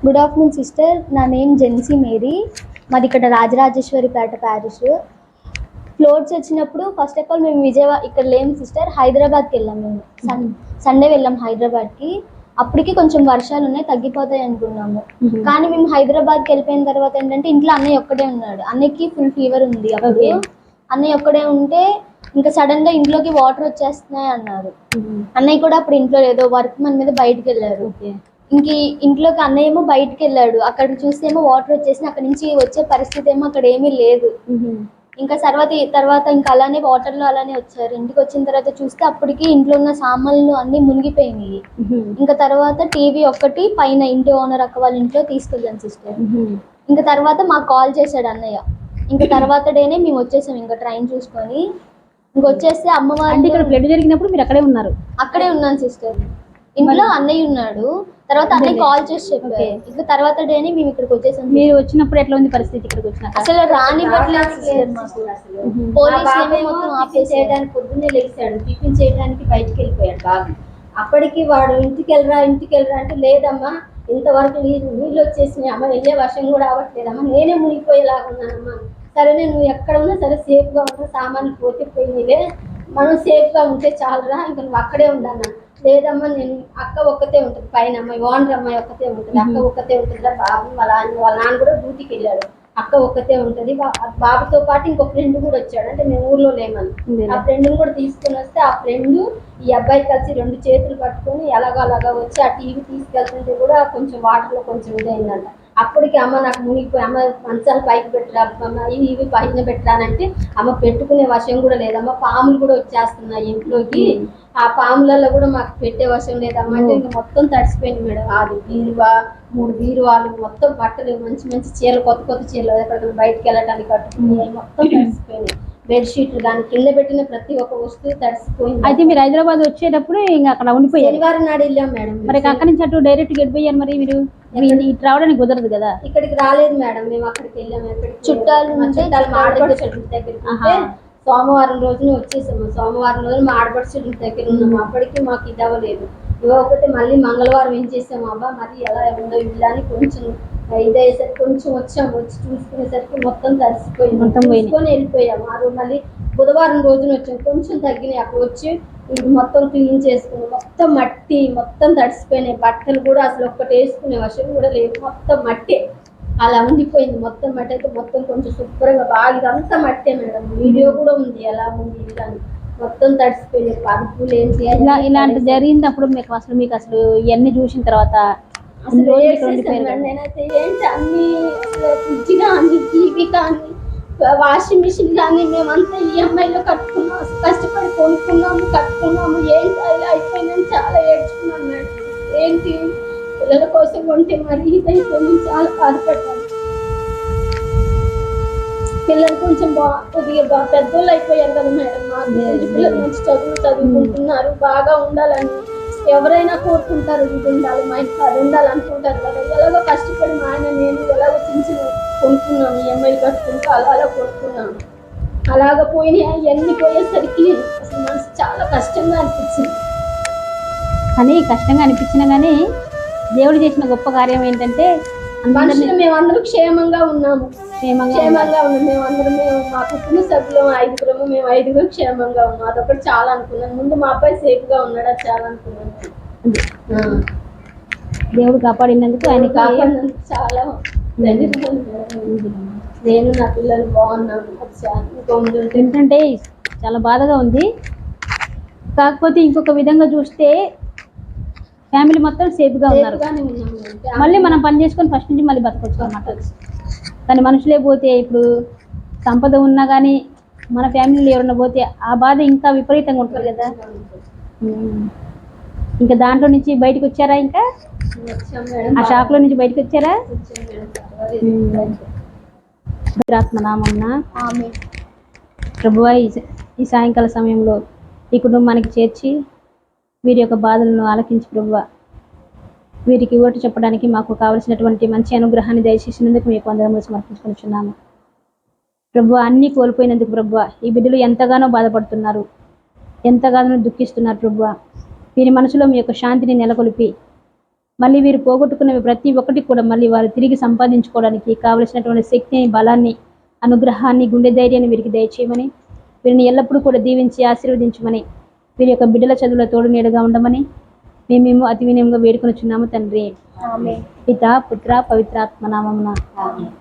Good afternoon sister. నా name Gen Z Mary. మాది ఇక్కడ రాజరాజేశ్వరిపేట ప్యారిస్. ఫ్లోడ్స్ వచ్చినప్పుడు ఫస్ట్ ఆఫ్ ఆల్ మేము విజయవాడ ఇక్కడ లేము సిస్టర్, హైదరాబాద్కి వెళ్ళాం. మేము సండే వెళ్ళాం హైదరాబాద్కి. అప్పటికి కొంచెం వర్షాలు ఉన్నాయి, తగ్గిపోతాయి అనుకున్నాము. కానీ మేము హైదరాబాద్కి వెళ్ళిపోయిన తర్వాత ఏంటంటే ఇంట్లో అన్నయ్య ఒక్కడే ఉన్నాడు. అన్నయ్యకి ఫుల్ ఫీవర్ ఉంది. అప్పుడు అన్నయ్య ఒక్కడే ఉంటే ఇంకా సడన్ గా ఇంట్లోకి వాటర్ వచ్చేస్తున్నాయి అన్నారు. అన్నయ్య కూడా అప్పుడు ఇంట్లో లేదో వర్క్ మన మీద బయటకు వెళ్ళారు. ఇంక ఇంట్లోకి అన్నయ్య ఏమో బయటకు వెళ్ళాడు. అక్కడ చూస్తే ఏమో వాటర్ వచ్చేసి అక్కడ నుంచి వచ్చే పరిస్థితి ఏమో అక్కడ ఏమీ లేదు. ఇంకా తర్వాత ఇంకా అలానే వాటర్ లో అలానే వచ్చారు. ఇంటికి వచ్చిన తర్వాత చూస్తే అప్పటికి ఇంట్లో ఉన్న సామాన్లు అన్ని మునిగిపోయినాయి. ఇంకా తర్వాత టీవీ ఒక్కటి పైన ఇంటి ఓనర్ అక్క వాళ్ళ ఇంట్లో తీసుకెళ్ళాను సిస్టర్. ఇంకా తర్వాత మాకు కాల్ చేశాడు అన్నయ్య. ఇంకా తర్వాత డేనే మేము వచ్చేసాం ఇంకా ట్రైన్ చూసుకొని. ఇంకొచ్చేస్తే అమ్మవారి ఇక్కడ బ్లడ్ జరిగినప్పుడు మీరు అక్కడే ఉన్నారు? అక్కడే ఉన్నాను సిస్టర్. ఇంట్లో అన్నయ్య ఉన్నాడు. తర్వాత అన్నయ్య కాల్ చేసి చెప్పారు. ఇంకా తర్వాత డేని మేము ఇక్కడికి వచ్చేసాం. మీరు వచ్చినప్పుడు ఎట్లా ఉంది పరిస్థితి? ఇక్కడికి వచ్చిన అసలు రానివ్వట్లేదు సిస్టర్. మాకు చేయడానికి పొద్దున్నే లేచాడు, టిఫిన్ చేయడానికి బయటికి వెళ్ళిపోయాడు బాబు. అప్పటికి వాడు ఇంటికి వెళ్ళరా అంటే లేదమ్మా ఇంతవరకు నీళ్ళు వచ్చేసినాయి అమ్మ, వెళ్ళే వర్షం కూడా అవ్వట్లేదమ్మా, నేనే మునిగిపోయేలాగా ఉన్నానమ్మా. సరేనే నువ్వు ఎక్కడ ఉన్నా సరే సేఫ్గా ఉంటా, సామాన్లు పోతే పోయినాయిలే, మనం సేఫ్గా ఉంటే చాలురా, ఇంకా నువ్వు అక్కడే ఉండాలి. లేదమ్మా నేను అక్క ఒక్కతే ఉంటుంది పైన, అమ్మాయి ఓనర్ అమ్మాయి ఒక్కతే ఉంటుంది, అక్క ఒక్కతే ఉంటుందిరా. బాబు వాళ్ళ నాన్న కూడా డ్యూటీకి వెళ్ళాడు, అక్క ఒక్కతే ఉంటుంది. బాబుతో పాటు ఇంకో ఫ్రెండ్ కూడా వచ్చాడు, అంటే మేము ఊర్లో లేమని. ఆ ఫ్రెండ్ని కూడా తీసుకొని వస్తే ఆ ఫ్రెండ్ ఈ అబ్బాయి కలిసి 2 చేతులు పట్టుకొని అలాగా వచ్చి ఆ టీవీ తీసుకెళ్తుంటే కూడా కొంచెం వాటర్లో కొంచెం ఇదైందంట. అప్పటికి అమ్మ నాకు మునిగిపోయి అమ్మ మంచాలు పైకి పెట్టరా, అమ్మ ఇవి పైన పెట్టరానంటే అమ్మ పెట్టుకునే వర్షం కూడా లేదమ్మా, పాములు కూడా వచ్చేస్తున్నాయి ఇంట్లోకి, ఆ పాములలో కూడా మాకు పెట్టే వర్షం లేదమ్మా అంటే ఇంకా మొత్తం తడిసిపోయింది మేడం. అది బీరువా 3 బీరువాలు మొత్తం బట్టలు మంచి చీరలు, కొత్త చీరలు ఎక్కడికైనా బయటకు వెళ్ళడానికి కట్టుకుని మొత్తం తడిసిపోయినాయి. బెడ్షీట్లు కానీ కింద పెట్టిన ప్రతి ఒక్క వస్తువు తడిసిపోయింది. అయితే మీరు హైదరాబాద్ వచ్చేటప్పుడు ఇంకా అక్కడ ఉండిపోయారు? శనివారం నాడు వెళ్ళాం మేడం. మరి అక్కడి నుంచి అటు డైరెక్ట్ వెళ్ళిపోయారు. మరి మీరు ఇటు రావడానికి కుదరదు కదా? ఇక్కడికి రాలేదు మేడం, మేము అక్కడికి వెళ్ళాము. చుట్టాలు మా ఆడపడుచు దగ్గరికి సోమవారం రోజున వచ్చేసాము. సోమవారం రోజున మా ఆడపడుచు దగ్గర ఉన్నాము. అప్పటికి మాకు ఇది అవ్వలేదు. ఇవ్వకపోతే మళ్ళీ మంగళవారం ఏం చేసాము, అబ్బా మరి ఎలా ఉందో ఇల్లు అని కొంచెం ఇదయ్యేసరికి కొంచెం వచ్చాము. వచ్చి చూసుకునేసరికి మొత్తం తడిసిపోయి మొత్తం వెళ్ళిపోయాము. ఆ రోజు మళ్ళీ బుధవారం రోజున వచ్చాము, కొంచెం తగ్గినాయి. అక్కడ వచ్చి ఇది మొత్తం క్లీన్ చేసుకున్నాం. మొత్తం మట్టి, మొత్తం తడిసిపోయినాయి బట్టలు కూడా, అసలు ఒక్కటి వేసుకునే వర్షం కూడా లేదు, మొత్తం మట్టే అలా ఉండిపోయింది. మొత్తం మట్టి అయితే మొత్తం కొంచెం శుభ్రంగా బాగా ఇదంతా మట్టే మేడం. వీడియో కూడా ఉంది ఎలా ఉంది ఇలా మొత్తం తడిసిపోయింది. పరుపులు ఏంటి ఇలాంటి జరిగినప్పుడు మీకు అసలు ఇవన్నీ చూసిన తర్వాత నేనైతే ఏంటి అన్ని ఫ్రిడ్జ్ కానీ టీవీ కానీ వాషింగ్ మిషన్ కానీ మేమంతా ఈఎంఐలో కట్టుకున్నాం, కష్టపడి కట్టుకున్నాము. ఏంటి అలా అయిపోయిందని చాలా ఏడ్చుకున్నాను మేడం. ఏంటి పిల్లల కోసం కొంటే మరి ఇదైపోయింది, చాలా బాధపడ్డాను. పిల్లలు కొంచెం కొద్దిగా పెద్దోళ్ళు అయిపోయారు కదా మేడం. మా పిల్లలు మంచి చదువుకుంటున్నారు, బాగా ఉండాలని ఎవరైనా కోరుకుంటారు. ఇది ఉండాలి, మా ఇంట్లో అది ఉండాలనుకుంటారు కదా. ఎలాగో కష్టపడి మా ఆయన నేను ఎలాగో చిన్న కొనుక్కున్నాను, ఈఎంఐ కట్టుకుంటూ అలా కొనుక్కున్నాను. అలాగ పోయినాయి. అన్ని పోయేసరికి అసలు మనసు చాలా కష్టంగా అనిపించింది. కానీ కష్టంగా అనిపించినా కానీ దేవుడు చేసిన గొప్ప కార్యం ఏంటంటే మనుషులు మేమందరూ క్షేమంగా ఉన్నాము. మేము మా కుటుంబ సభ్యులు 5 మేము 5 క్షేమంగా ఉన్నాం. అదొకటి చాలా అనుకున్నాను. ముందు మా అబ్బాయి సేఫ్ గా ఉన్నాడు, అది చాలా అనుకున్నాను. దేవుడు కాపాడినందుకు, ఆయన కాపాడినందుకు చాలా నేను నా పిల్లలు బాగున్నాను. ఏంటంటే చాలా బాధగా ఉంది. కాకపోతే ఇంకొక విధంగా చూస్తే ఫ్యామిలీ మొత్తం సేఫ్గా ఉన్నారు. మళ్ళీ మనం పని చేసుకొని ఫస్ట్ నుంచి మళ్ళీ బతకొచ్చు అన్నమాట. కానీ మనుషులే పోతే, ఇప్పుడు సంపద ఉన్నా కానీ మన ఫ్యామిలీలో ఎవరన్నా పోతే ఆ బాధ ఇంకా విపరీతంగా ఉంటుంది కదా. ఇంకా దాంట్లో నుంచి బయటకు వచ్చారా? ఇంకా ఆ షాక్లో నుంచి బయటకు వచ్చారా? నామమున ప్రభువా ఈ సాయంకాల సమయంలో ఈ కుటుంబానికి చేర్చి వీరి యొక్క బాధలను ఆలకించి ప్రభువా వీరికి ఓటు చెప్పడానికి మాకు కావలసినటువంటి మంచి అనుగ్రహాన్ని దయచేసినందుకు మీకు వందనములు సమర్పించుకుంటున్నాము. ప్రభువా అన్నీ కోల్పోయినందుకు ప్రభువా ఈ బిడ్డలు ఎంతగానో బాధపడుతున్నారు, ఎంతగానో దుఃఖిస్తున్నారు. ప్రభువా వీరి మనసులో మీ యొక్క శాంతిని నెలకొల్పి మళ్ళీ వీరు పోగొట్టుకున్నవి ప్రతి ఒక్కటి కూడా మళ్ళీ వారు తిరిగి సంపాదించుకోవడానికి కావలసినటువంటి శక్తిని, బలాన్ని, అనుగ్రహాన్ని, గుండె ధైర్యాన్ని వీరికి దయచేయమని, వీరిని ఎల్లప్పుడూ కూడా దీవించి ఆశీర్వదించమని, వీరి యొక్క బిడ్డల చదువుల తోడు నీడగా ఉండమని మేము అతి వినయంగా వేడుకొనుచున్నాము తండ్రి. ఆమేన్. పిత, పుత్ర, పవిత్రాత్మ నామమున. ఆమేన్.